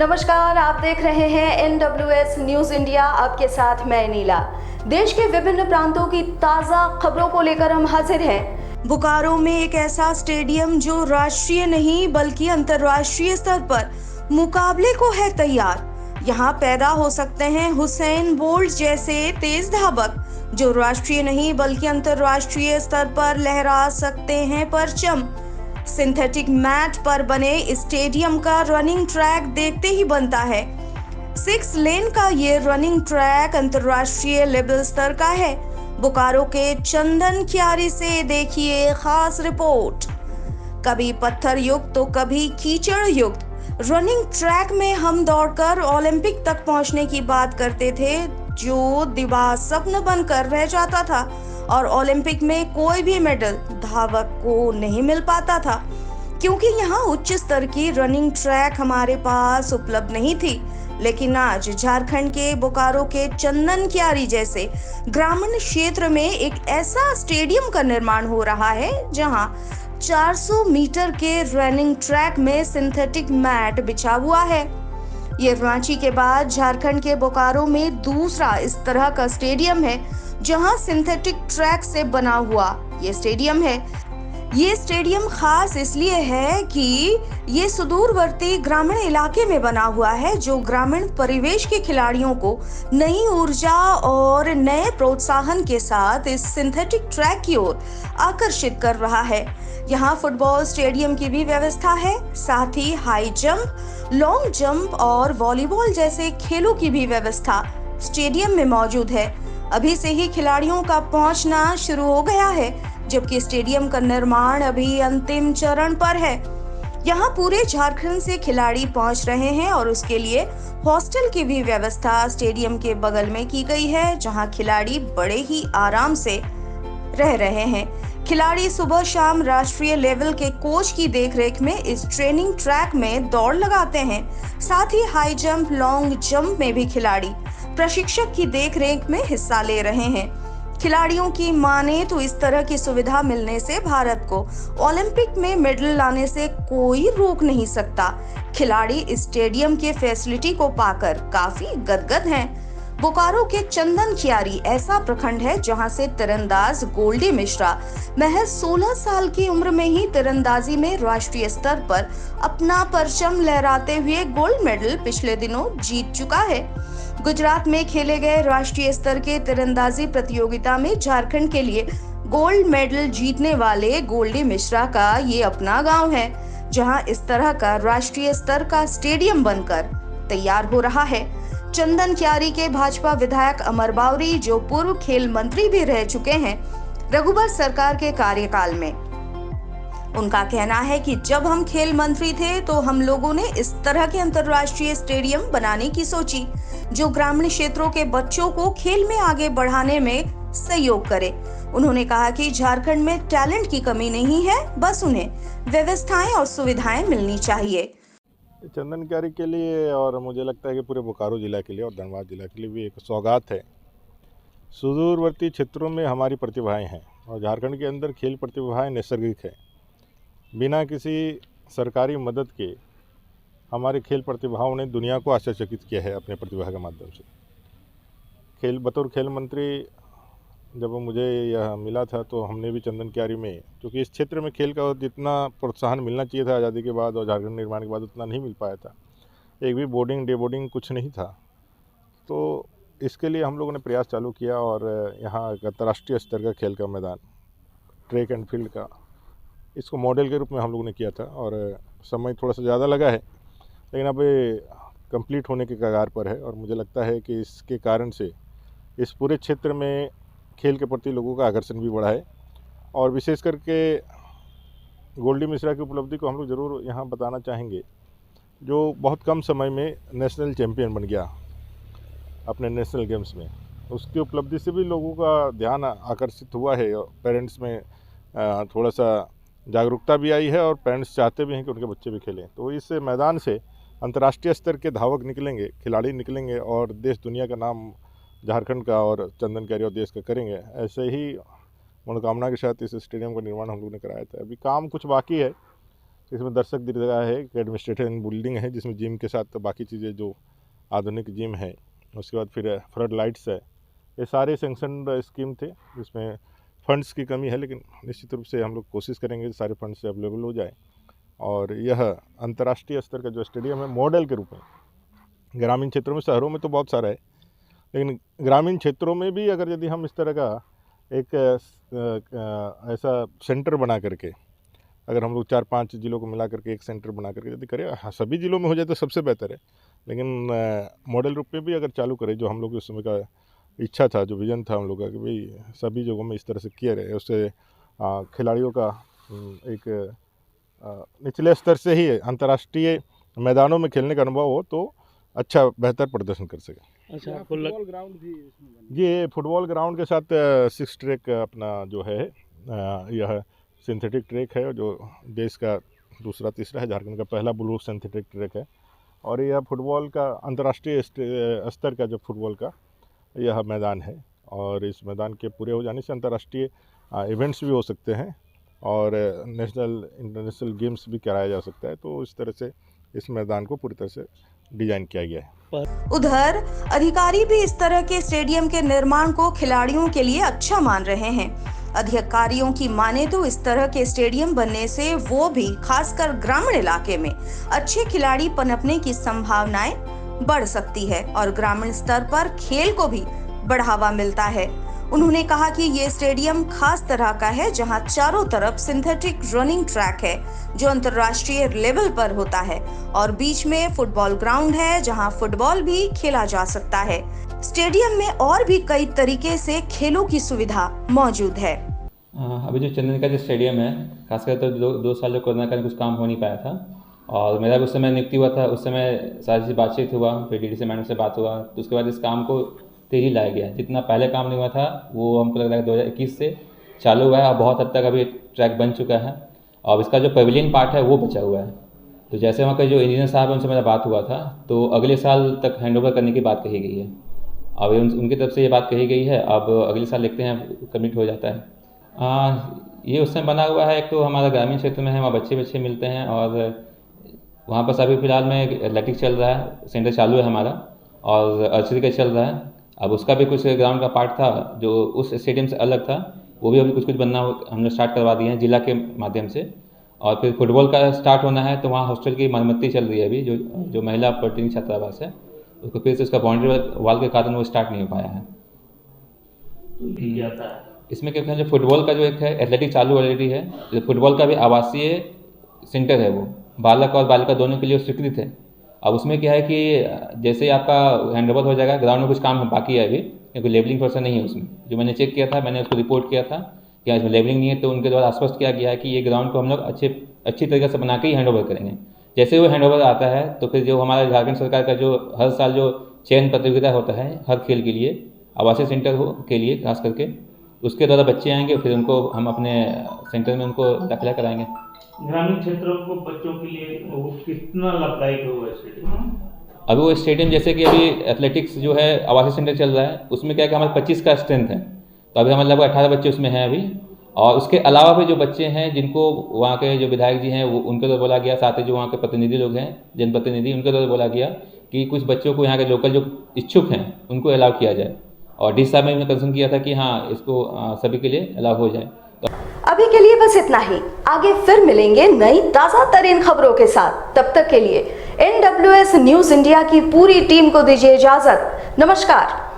नमस्कार, आप देख रहे हैं NWS न्यूज इंडिया। आपके साथ मैं नीला। देश के विभिन्न प्रांतों की ताज़ा खबरों को लेकर हम हाजिर हैं। बोकारो में एक ऐसा स्टेडियम जो राष्ट्रीय नहीं बल्कि अंतर्राष्ट्रीय स्तर पर मुकाबले को है तैयार। यहाँ पैदा हो सकते हैं हुसैन बोल्ट जैसे तेज धावक जो राष्ट्रीय नहीं बल्कि अंतर्राष्ट्रीय स्तर पर लहरा सकते हैं परचम। सिंथेटिक मैट पर बने स्टेडियम का रनिंग ट्रैक देखते ही बनता है। 6 लेन का ये रनिंग ट्रैक अंतर्राष्ट्रीय लेवल स्तर का है। बोकारो के चंदन क्यारी से देखिए खास रिपोर्ट। कभी पत्थर युक्त तो कभी कीचड़ युक्त रनिंग ट्रैक में हम दौड़कर ओलंपिक तक पहुंचने की बात करते थे, जो दिवा सपन बनकर रह जाता था और ओलंपिक में कोई भी मेडल धावक को नहीं मिल पाता था क्योंकि यहाँ उच्च स्तर की रनिंग ट्रैक हमारे पास उपलब्ध नहीं थी। लेकिन आज झारखंड के बोकारो के चंदन क्यारी जैसे ग्रामीण क्षेत्र में एक ऐसा स्टेडियम का निर्माण हो रहा है जहाँ 400 मीटर के रनिंग ट्रैक में सिंथेटिक मैट बिछा हुआ है। ये रांची के बाद झारखंड के बोकारो में दूसरा इस तरह का स्टेडियम है जहां सिंथेटिक ट्रैक से बना हुआ ये स्टेडियम है। ये स्टेडियम खास इसलिए है कि ये सुदूरवर्ती ग्रामीण इलाके में बना हुआ है, जो ग्रामीण परिवेश के खिलाड़ियों को नई ऊर्जा और नए प्रोत्साहन के साथ इस सिंथेटिक ट्रैक की ओर आकर्षित कर रहा है। यहाँ फुटबॉल स्टेडियम की भी व्यवस्था है, साथ ही हाई जंप, लॉन्ग जंप और वॉलीबॉल जैसे खेलों की भी व्यवस्था स्टेडियम में मौजूद है। अभी से ही खिलाड़ियों का पहुंचना शुरू हो गया है, जबकि स्टेडियम का निर्माण अभी अंतिम चरण पर है। यहाँ पूरे झारखंड से खिलाड़ी पहुंच रहे हैं और उसके लिए हॉस्टल की भी व्यवस्था स्टेडियम के बगल में की गई है, जहां खिलाड़ी बड़े ही आराम से रह रहे हैं। खिलाड़ी सुबह शाम राष्ट्रीय लेवल के कोच की देखरेख में इस ट्रेनिंग ट्रैक में दौड़ लगाते हैं। साथ ही हाई जंप, लॉन्ग जंप में भी खिलाड़ी प्रशिक्षक की देखरेख में हिस्सा ले रहे हैं। खिलाड़ियों की माने तो इस तरह की सुविधा मिलने से भारत को ओलंपिक में मेडल लाने से कोई रोक नहीं सकता। खिलाड़ी इस स्टेडियम के फैसिलिटी को पाकर काफी गदगद हैं। बोकारो के चंदन क्यारी ऐसा प्रखंड है जहां से तीरंदाज गोल्डी मिश्रा महज 16 साल की उम्र में ही तीरंदाजी में राष्ट्रीय स्तर पर अपना परचम लहराते हुए गोल्ड मेडल पिछले दिनों जीत चुका है। गुजरात में खेले गए राष्ट्रीय स्तर के तीरंदाजी प्रतियोगिता में झारखंड के लिए गोल्ड मेडल जीतने वाले गोल्डी मिश्रा का ये अपना गांव है, जहां इस तरह का राष्ट्रीय स्तर का स्टेडियम बनकर तैयार हो रहा है। चंदन क्यारी के भाजपा विधायक अमर बावरी, जो पूर्व खेल मंत्री भी रह चुके हैं रघुबर सरकार के कार्यकाल में, उनका कहना है कि जब हम खेल मंत्री थे तो हम लोगों ने इस तरह के अंतर्राष्ट्रीय स्टेडियम बनाने की सोची, जो ग्रामीण क्षेत्रों के बच्चों को खेल में आगे बढ़ाने में सहयोग करे। उन्होंने कहा कि झारखंड में टैलेंट की कमी नहीं है, बस उन्हें व्यवस्थाएं और सुविधाएं मिलनी चाहिए। चंदन क्यारी के लिए और मुझे लगता है कि पूरे बोकारो जिला के लिए और धनबाद जिला के लिए भी एक सौगात है। सुदूरवर्ती क्षेत्रों में हमारी प्रतिभाएं हैं और झारखंड के अंदर खेल प्रतिभाएं नैसर्गिक है। बिना किसी सरकारी मदद के हमारे खेल प्रतिभाओं ने दुनिया को आश्चर्यचकित किया है अपने प्रतिभा के माध्यम से। बतौर खेल मंत्री जब मुझे यह मिला था तो हमने भी चंदन क्यारी में, क्योंकि इस क्षेत्र में खेल का जितना प्रोत्साहन मिलना चाहिए था आज़ादी के बाद और झारखंड निर्माण के बाद उतना नहीं मिल पाया था। एक भी बोर्डिंग डे बोर्डिंग कुछ नहीं था, तो इसके लिए हम लोगों ने प्रयास चालू किया और यहाँ अंतर्राष्ट्रीय स्तर का खेल का मैदान, ट्रैक एंड फील्ड का, इसको मॉडल के रूप में हम लोगों ने किया था और समय थोड़ा सा ज़्यादा लगा है, लेकिन अब कंप्लीट होने के कगार पर है। और मुझे लगता है कि इसके कारण से इस पूरे क्षेत्र में खेल के प्रति लोगों का आकर्षण भी बढ़ा है और विशेष करके गोल्डी मिश्रा की उपलब्धि को हम लोग ज़रूर यहाँ बताना चाहेंगे, जो बहुत कम समय में नेशनल चैम्पियन बन गया अपने नेशनल गेम्स में। उसकी उपलब्धि से भी लोगों का ध्यान आकर्षित हुआ है और पेरेंट्स में थोड़ा सा जागरूकता भी आई है और पेरेंट्स चाहते भी हैं कि उनके बच्चे भी खेलें। तो इस मैदान से अंतर्राष्ट्रीय स्तर के धावक निकलेंगे, खिलाड़ी निकलेंगे और देश दुनिया का नाम झारखंड का और चंदन क्यारी और देश का करेंगे। ऐसे ही मनोकामना के साथ इस स्टेडियम का निर्माण हम लोग ने कराया था। अभी काम कुछ बाकी है, इसमें दर्शक दीर्घा है, एक एडमिनिस्ट्रेटिव बिल्डिंग है जिसमें जिम के साथ बाकी चीज़ें जो आधुनिक जिम है, उसके बाद फिर फ्लड लाइट्स है। ये सारे सैंक्शन स्कीम थे, इसमें फंड्स की कमी है, लेकिन निश्चित रूप से हम लोग कोशिश करेंगे सारे फंड्स अवेलेबल हो जाए और यह अंतर्राष्ट्रीय स्तर का जो स्टेडियम है मॉडल के रूप में ग्रामीण क्षेत्रों में, शहरों में तो बहुत सारा है, लेकिन ग्रामीण क्षेत्रों में भी अगर यदि हम इस तरह का एक ऐसा सेंटर बना करके, अगर हम लोग 4-5 जिलों को मिला करके एक सेंटर बना करके यदि करें, हाँ सभी जिलों में हो जाए तो सबसे बेहतर है, लेकिन मॉडल रूप में भी अगर चालू करें, जो हम लोग उस समय का इच्छा था, जो विजन था हम लोग का कि भाई सभी जगहों में इस तरह से किया रहे, उससे खिलाड़ियों का एक निचले स्तर से ही अंतर्राष्ट्रीय मैदानों में खेलने का अनुभव हो तो अच्छा बेहतर प्रदर्शन कर सके। अच्छा, फुटबॉल ग्राउंड भी ये फुटबॉल ग्राउंड के साथ 6 ट्रैक अपना जो है यह सिंथेटिक ट्रैक है, जो देश का दूसरा तीसरा है, झारखंड का पहला ब्लू सिंथेटिक ट्रैक है, और यह फुटबॉल का अंतर्राष्ट्रीय स्तर का जो फुटबॉल का यह मैदान है, और इस मैदान के पूरे हो जाने से अंतर्राष्ट्रीय इवेंट्स भी हो सकते हैं और नेशनल इंटरनेशनल गेम्स भी कराया जा सकता है। तो इस तरह से इस मैदान को पूरी तरह से डिजाइन किया गया है। उधर अधिकारी भी इस तरह के स्टेडियम के निर्माण को खिलाड़ियों के लिए अच्छा मान रहे हैं। अधिकारियों की माने तो इस तरह के स्टेडियम बनने से वो भी खासकर ग्रामीण इलाके में अच्छे खिलाड़ी पनपने की संभावनाएं बढ़ सकती है और ग्रामीण स्तर पर खेल को भी बढ़ावा मिलता है। उन्होंने कहा कि ये स्टेडियम खास तरह का है जहां चारों तरफ सिंथेटिक रनिंग ट्रैक है जो अंतर्राष्ट्रीय लेवल पर होता है और बीच में फुटबॉल ग्राउंड है जहां फुटबॉल भी खेला जा सकता है। स्टेडियम में और भी कई तरीके से खेलों की सुविधा मौजूद है। अभी जो चंदन का जो स्टेडियम है, खासकर तो 2 साल जो कोरोना का कुछ काम हो नहीं पाया था और मेरा उस समय नियुक्ति हुआ था, उस समय सारी चीज़ बातचीत हुआ, फिर डीडीसी मैडम से बात हुआ, तो उसके बाद इस काम को तेजी लाया गया। जितना पहले काम नहीं हुआ था वो हमको लग रहा है 2021 से चालू हुआ है और बहुत हद तक अभी ट्रैक बन चुका है और इसका जो पवेलियन पार्ट है वो बचा हुआ है। तो जैसे वहाँ के जो इंजीनियर साहब हैं उनसे मेरा बात हुआ था, तो अगले साल तक हैंडओवर करने की बात कही गई है। अब उनकी तरफ से ये बात कही गई है, अब अगले साल देखते हैं कमिट हो जाता है। ये उस समय बना हुआ है, एक तो हमारा ग्रामीण क्षेत्र में है, वहाँ बच्चे मिलते हैं और वहाँ पर अभी फ़िलहाल में एथलेटिक्स चल रहा है, सेंटर चालू है हमारा, और आर्चरी का चल रहा है। अब उसका भी कुछ ग्राउंड का पार्ट था जो उस स्टेडियम से अलग था, वो भी अभी कुछ बनना हमने स्टार्ट करवा दिए हैं जिला के माध्यम से। और फिर फुटबॉल का स्टार्ट होना है, तो वहाँ हॉस्टल की मरम्मती चल रही है अभी, जो महिला पॉलिटेक्निक छात्रावास है, उसको फिर से उसका बाउंड्री वाल के कारण वो स्टार्ट नहीं हो पाया है। इसमें क्या है, जो फुटबॉल का जो एक है एथलेटिक चालू ऑलरेडी है, जो फुटबॉल का भी आवासीय सेंटर है, वो बालक और बालिका दोनों के लिए स्वीकृत है। अब उसमें क्या है कि जैसे ही आपका हैंडओवर हो जाएगा, ग्राउंड में कुछ काम बाकी है अभी, क्योंकि लेबलिंग प्रोसेस नहीं है उसमें। जो मैंने चेक किया था, मैंने उसको रिपोर्ट किया था कि इसमें लेबलिंग नहीं है, तो उनके द्वारा आश्वस्त किया गया है कि ये ग्राउंड को हम लोग अच्छी तरीके से बना के ही हैंडओवर करेंगे। जैसे वो हैंडओवर आता है तो फिर जो हमारा झारखंड सरकार का जो हर साल जो चयन प्रतियोगिता होता है हर खेल के लिए, आवासीय सेंटर के लिए खास करके, उसके द्वारा बच्चे आएंगे, फिर उनको हम अपने सेंटर में उनको दाखिला कराएंगे। ग्रामीण क्षेत्रों को बच्चों के लिए वो कितना लाभदायक होगा स्टेडियम? अभी वो स्टेडियम जैसे कि अभी एथलेटिक्स जो है आवासीय सेंटर चल रहा है, उसमें क्या है कि हमारे 25 का स्ट्रेंथ है, तो अभी हमारे लगभग 18 बच्चे उसमें हैं अभी। और उसके अलावा भी जो बच्चे हैं जिनको वहाँ के जो विधायक जी हैं वो उनके द्वारा बोला गया, साथ ही जो वहाँ के प्रतिनिधि लोग हैं, जनप्रतिनिधि, उनके द्वारा बोला गया कि कुछ बच्चों को यहाँ के लोकल जो इच्छुक हैं उनको अलाउ किया जाए। और डी साहब ने कंसर्न किया था कि हाँ इसको सभी के लिए अलाउ हो जाए। अभी के लिए बस इतना ही, आगे फिर मिलेंगे नई ताज़ा तरीन खबरों के साथ। तब तक के लिए NWS न्यूज़ इंडिया की पूरी टीम को दीजिए इजाजत। नमस्कार।